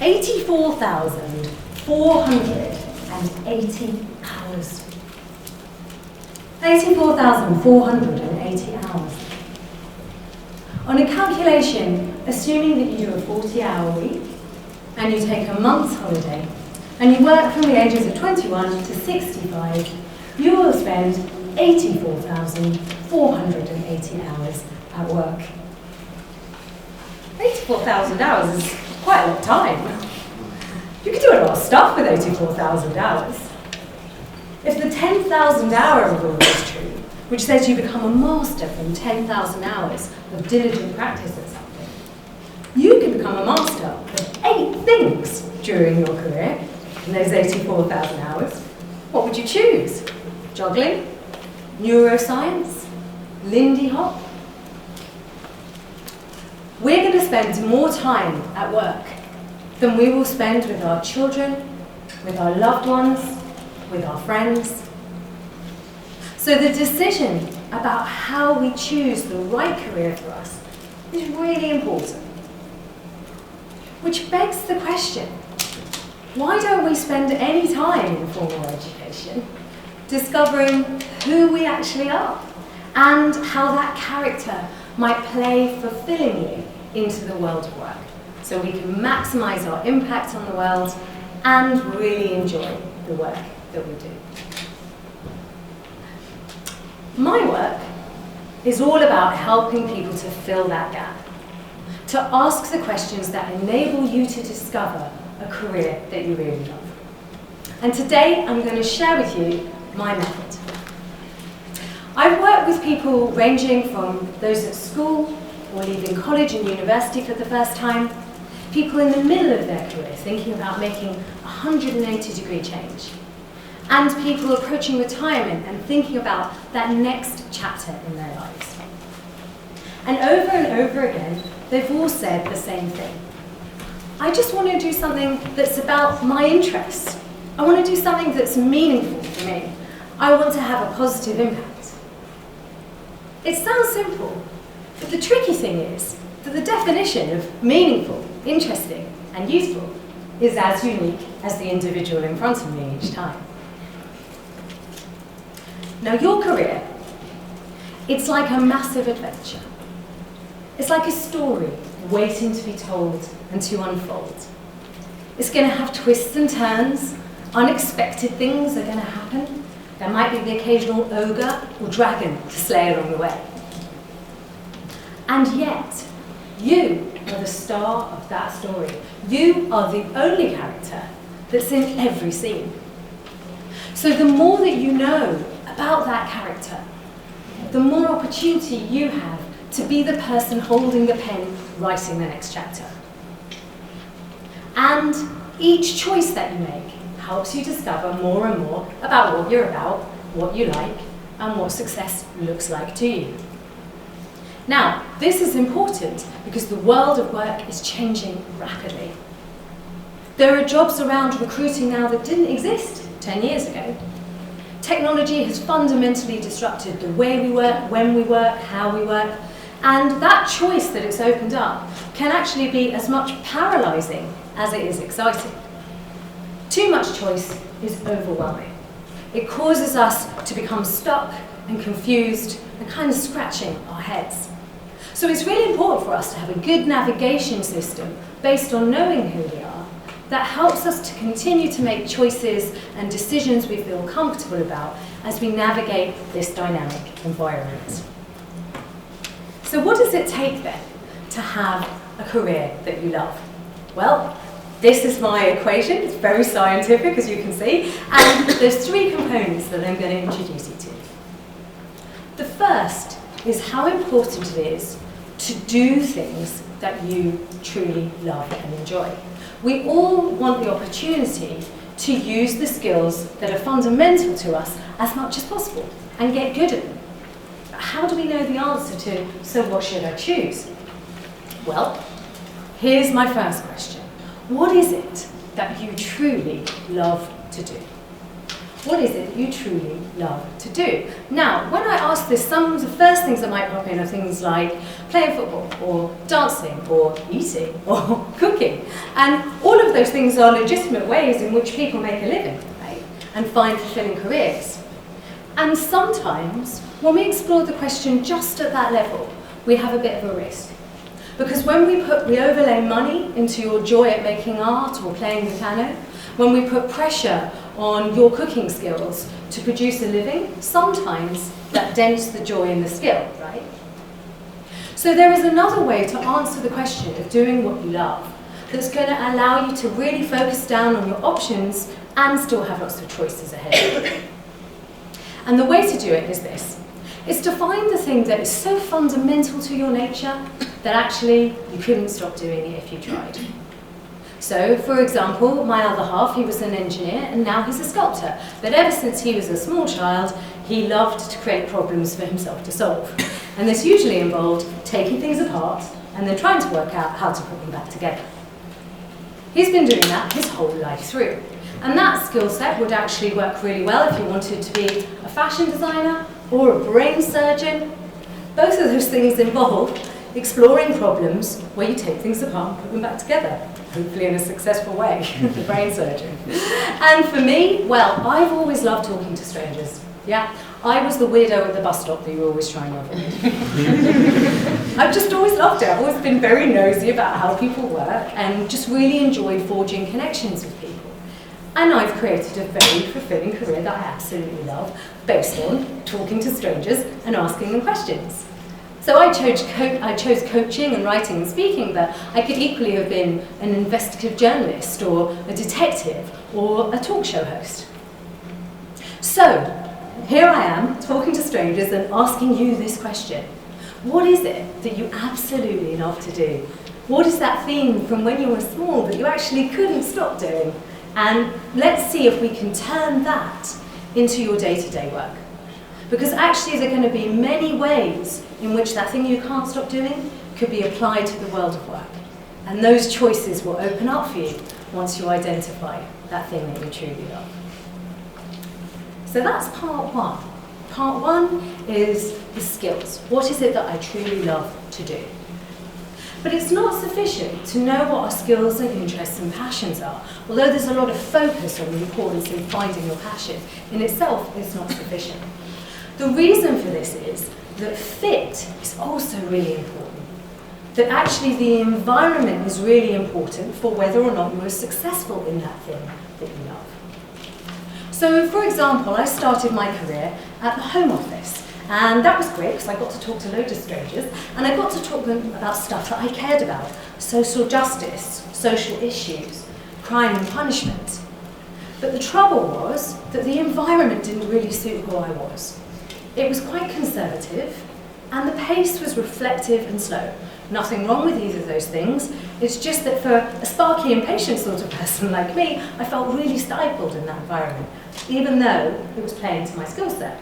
84,480 hours. 84,480 hours. On a calculation, assuming that you do a 40-hour week, and you take a month's holiday, and you work from the ages of 21 to 65, you will spend 84,480 hours at work. 84,000 hours is quite a lot of time. You could do a lot of stuff with 84,000 hours. If the 10,000 hour rule is true, which says you become a master from 10,000 hours of diligent practice at something, you can become a master of 8 things during your career in those 84,000 hours. What would you choose? Juggling? Neuroscience? Lindy Hop? We're going to spend more time at work than we will spend with our children, with our loved ones, with our friends. So the decision about how we choose the right career for us is really important. Which begs the question, why don't we spend any time in formal education discovering who we actually are and how that character might play fulfillingly into the world of work, so we can maximize our impact on the world and really enjoy the work that we do. My work is all about helping people to fill that gap, to ask the questions that enable you to discover a career that you really love. And today I'm going to share with you my method. I've worked with people ranging from those at school or leaving college and university for the first time, people in the middle of their career thinking about making a 180-degree change, and people approaching retirement and thinking about that next chapter in their lives. And over again, they've all said the same thing. I just want to do something that's about my interests. I want to do something that's meaningful for me. I want to have a positive impact. It sounds simple, but the tricky thing is that the definition of meaningful, interesting, and useful is as unique as the individual in front of me each time. Now, your career, it's like a massive adventure. It's like a story waiting to be told and to unfold. It's going to have twists and turns. Unexpected things are going to happen. There might be the occasional ogre or dragon to slay along the way. And yet, you are the star of that story. You are the only character that's in every scene. So the more that you know about that character, the more opportunity you have to be the person holding the pen, writing the next chapter. And each choice that you make helps you discover more and more about what you're about, what you like, and what success looks like to you. Now, this is important because the world of work is changing rapidly. There are jobs around recruiting now that didn't exist 10 years ago. Technology has fundamentally disrupted the way we work, when we work, how we work, and that choice that it's opened up can actually be as much paralysing as it is exciting. Too much choice is overwhelming. It causes us to become stuck and confused and kind of scratching our heads. So it's really important for us to have a good navigation system based on knowing who we are that helps us to continue to make choices and decisions we feel comfortable about as we navigate this dynamic environment. So what does it take then to have a career that you love? Well, this is my equation. It's very scientific, as you can see, and there's 3 components that I'm going to introduce you to. The first is how important it is to do things that you truly love and enjoy. We all want the opportunity to use the skills that are fundamental to us as much as possible and get good at them. But how do we know the answer to, so what should I choose? Well, here's my first question. What is it that you truly love to do? What is it that you truly love to do? Now, when I ask this, some of the first things that might pop in are things like playing football, or dancing, or eating, or cooking. And all of those things are legitimate ways in which people make a living, right? And find fulfilling careers. And sometimes, when we explore the question just at that level, we have a bit of a risk. Because when we overlay money into your joy at making art or playing the piano, when we put pressure on your cooking skills to produce a living, sometimes that dents the joy in the skill, right? So there is another way to answer the question of doing what you love that's going to allow you to really focus down on your options and still have lots of choices ahead. And the way to do it is this. It's to find the thing that is so fundamental to your nature that actually you couldn't stop doing it if you tried. So, for example, my other half, he was an engineer and now he's a sculptor. But ever since he was a small child, he loved to create problems for himself to solve. And this usually involved taking things apart and then trying to work out how to put them back together. He's been doing that his whole life through. And that skill set would actually work really well if you wanted to be a fashion designer or a brain surgeon. Both of those things involve exploring problems where you take things apart and put them back together, hopefully in a successful way, the brain surgeon. And for me, well, I've always loved talking to strangers. Yeah, I was the weirdo at the bus stop that you were always trying to avoid. I've just always loved it. I've always been very nosy about how people work and just really enjoyed forging connections with people. And I've created a very fulfilling career that I absolutely love, based on talking to strangers and asking them questions. So I chose coaching and writing and speaking, but I could equally have been an investigative journalist or a detective or a talk show host. So here I am talking to strangers and asking you this question. What is it that you absolutely love to do? What is that thing from when you were small that you actually couldn't stop doing? And let's see if we can turn that into your day-to-day work. Because actually there are going to be many ways in which that thing you can't stop doing could be applied to the world of work. And those choices will open up for you once you identify that thing that you truly love. So that's part one. Part one is the skills. What is it that I truly love to do? But it's not sufficient to know what our skills and interests and passions are. Although there's a lot of focus on the importance of finding your passion, in itself it's not sufficient. The reason for this is that fit is also really important. That actually the environment is really important for whether or not you are successful in that thing that you love. So, for example, I started my career at the Home Office. And that was great because I got to talk to loads of strangers and I got to talk to them about stuff that I cared about. Social justice, social issues, crime and punishment. But the trouble was that the environment didn't really suit who I was. It was quite conservative and the pace was reflective and slow. Nothing wrong with either of those things. It's just that for a sparky, impatient sort of person like me, I felt really stifled in that environment, even though it was playing to my skill set.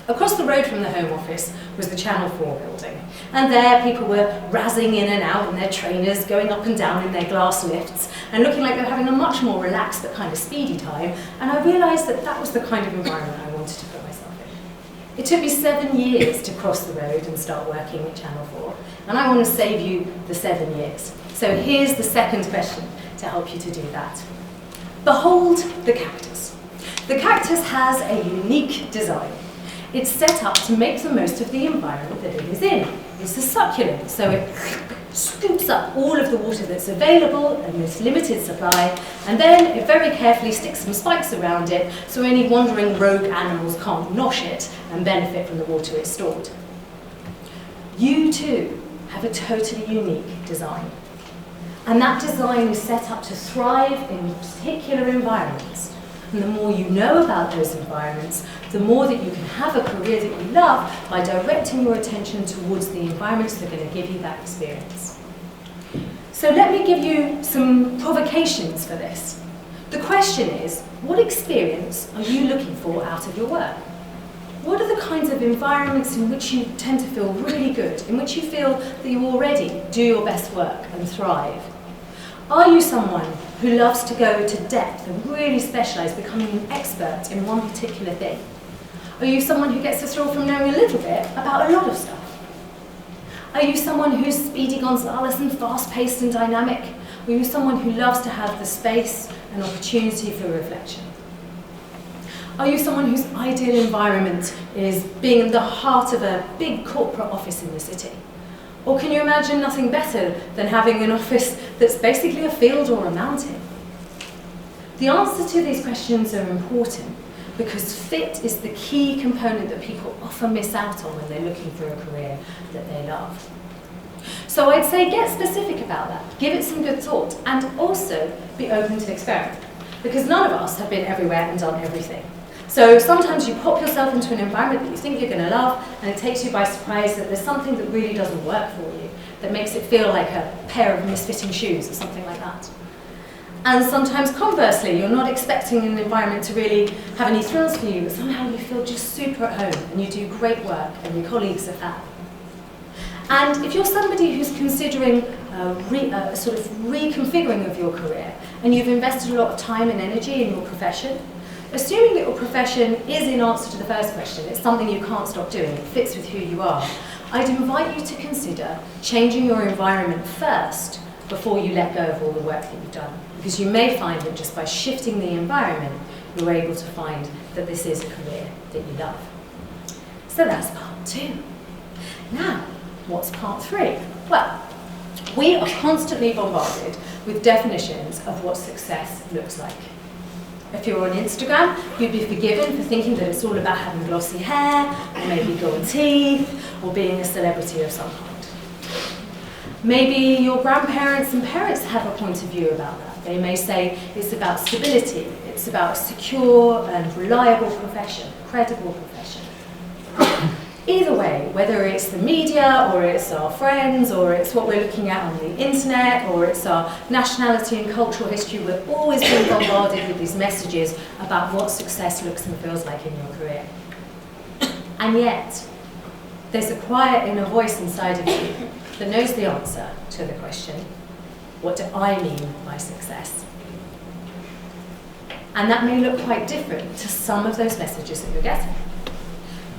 Across the road from the Home Office was the Channel 4 building. And there people were razzing in and out in their trainers, going up and down in their glass lifts, and looking like they were having a much more relaxed but kind of speedy time. And I realised that that was the kind of environment I wanted to put myself in. It took me 7 years to cross the road and start working at Channel 4. And I want to save you the 7 years. So here's the second question to help you to do that. Behold the cactus. The cactus has a unique design. It's set up to make the most of the environment that it is in. It's a succulent, so it scoops up all of the water that's available in this limited supply, and then it very carefully sticks some spikes around it so any wandering rogue animals can't nosh it and benefit from the water it's stored. You too have a totally unique design. And that design is set up to thrive in particular environments. And the more you know about those environments, the more that you can have a career that you love by directing your attention towards the environments that are going to give you that experience. So let me give you some provocations for this. The question is, what experience are you looking for out of your work? What are the kinds of environments in which you tend to feel really good, in which you feel that you already do your best work and thrive? Are you someone who loves to go to depth and really specialise, becoming an expert in one particular thing? Are you someone who gets a thrill from knowing a little bit about a lot of stuff? Are you someone who's Speedy Gonzales and fast-paced and dynamic? Or are you someone who loves to have the space and opportunity for reflection? Are you someone whose ideal environment is being in the heart of a big corporate office in the city? Or can you imagine nothing better than having an office that's basically a field or a mountain? The answers to these questions are important because fit is the key component that people often miss out on when they're looking for a career that they love. So I'd say get specific about that, give it some good thought, and also be open to experiment. Because none of us have been everywhere and done everything. So sometimes you pop yourself into an environment that you think you're going to love, and it takes you by surprise that there's something that really doesn't work for you, that makes it feel like a pair of misfitting shoes or something like that. And sometimes conversely, you're not expecting an environment to really have any thrills for you, but somehow you feel just super at home and you do great work and your colleagues are fab. And if you're somebody who's considering sort of reconfiguring of your career and you've invested a lot of time and energy in your profession, assuming that your profession is in answer to the first question, it's something you can't stop doing, it fits with who you are, I'd invite you to consider changing your environment first before you let go of all the work that you've done. Because you may find that just by shifting the environment, you're able to find that this is a career that you love. So that's part 2. Now, what's part 3? Well, we are constantly bombarded with definitions of what success looks like. If you're on Instagram, you'd be forgiven for thinking that it's all about having glossy hair, or maybe gold teeth, or being a celebrity of some kind. Maybe your grandparents and parents have a point of view about that. They may say it's about stability, it's about a secure and reliable profession, credible profession. Either way, whether it's the media, or it's our friends, or it's what we're looking at on the internet, or it's our nationality and cultural history, we're always being bombarded with these messages about what success looks and feels like in your career. And yet, there's a quiet inner voice inside of you that knows the answer to the question, what do I mean by success? And that may look quite different to some of those messages that you're getting.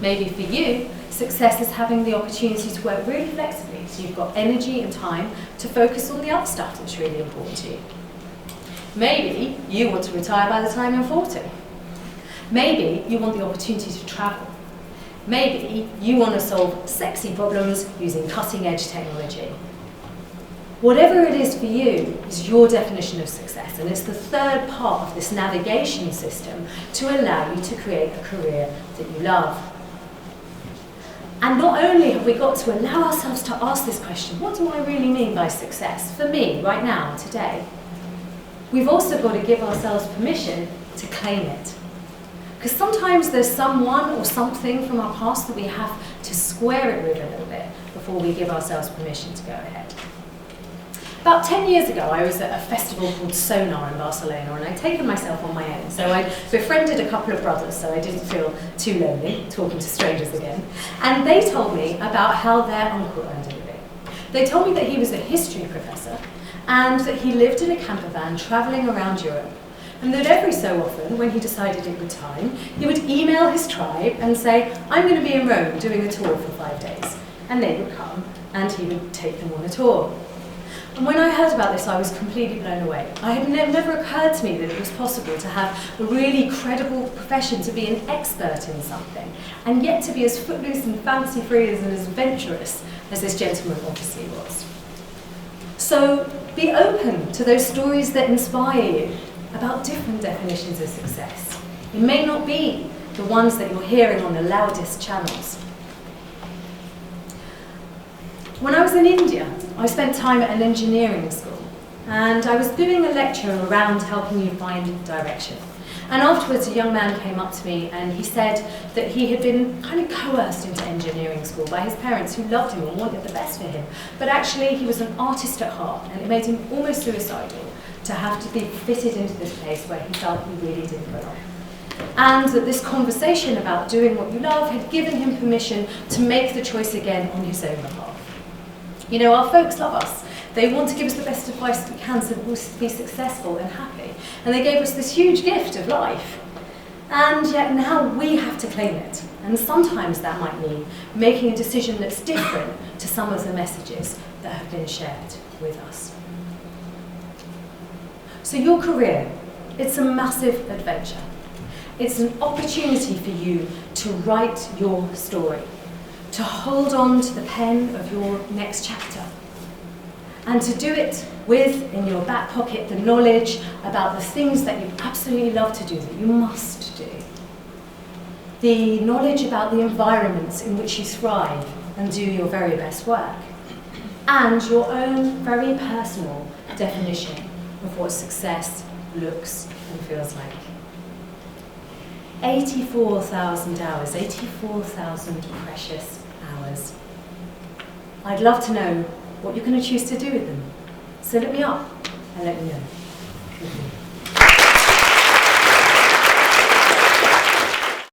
Maybe for you, success is having the opportunity to work really flexibly, so you've got energy and time to focus on the other stuff that's really important to you. Maybe you want to retire by the time you're 40. Maybe you want the opportunity to travel. Maybe you want to solve sexy problems using cutting-edge technology. Whatever it is for you is your definition of success, and it's the third part of this navigation system to allow you to create a career that you love. And not only have we got to allow ourselves to ask this question, what do I really mean by success? For me, right now, today, we've also got to give ourselves permission to claim it. Because sometimes there's someone or something from our past that we have to square it with a little bit before we give ourselves permission to go ahead. About 10 years ago, I was at a festival called Sosna in Barcelona, and I'd taken myself on my own. So I befriended a couple of brothers, so I didn't feel too lonely talking to strangers again. And they told me about how their uncle earned a living. They told me that he was a history professor, and that he lived in a camper van traveling around Europe. And that every so often, when he decided it was time, he would email his tribe and say, I'm going to be in Rome doing a tour for 5 days. And they would come, and he would take them on a tour. And when I heard about this, I was completely blown away. It had never occurred to me that it was possible to have a really credible profession, to be an expert in something, and yet to be as footloose and fancy-free and as adventurous as this gentleman obviously was. So be open to those stories that inspire you about different definitions of success. It may not be the ones that you're hearing on the loudest channels. When I was in India, I spent time at an engineering school, and I was doing a lecture around helping you find direction. And afterwards, a young man came up to me and he said that he had been kind of coerced into engineering school by his parents, who loved him and wanted the best for him. But actually, he was an artist at heart, and it made him almost suicidal to have to be fitted into this place where he felt he really didn't belong. And that this conversation about doing what you love had given him permission to make the choice again on his own behalf. You know, our folks love us. They want to give us the best advice we can so that we'll be successful and happy. And they gave us this huge gift of life. And yet now we have to claim it. And sometimes that might mean making a decision that's different to some of the messages that have been shared with us. So your career, it's a massive adventure. It's an opportunity for you to write your story, to hold on to the pen of your next chapter, and to do it with, in your back pocket, the knowledge about the things that you absolutely love to do, that you must do. The knowledge about the environments in which you thrive and do your very best work. And your own very personal definition of what success looks and feels like. 84,000 hours, 84,000 precious hours. I'd love to know what you're going to choose to do with them. So look me up and let me know.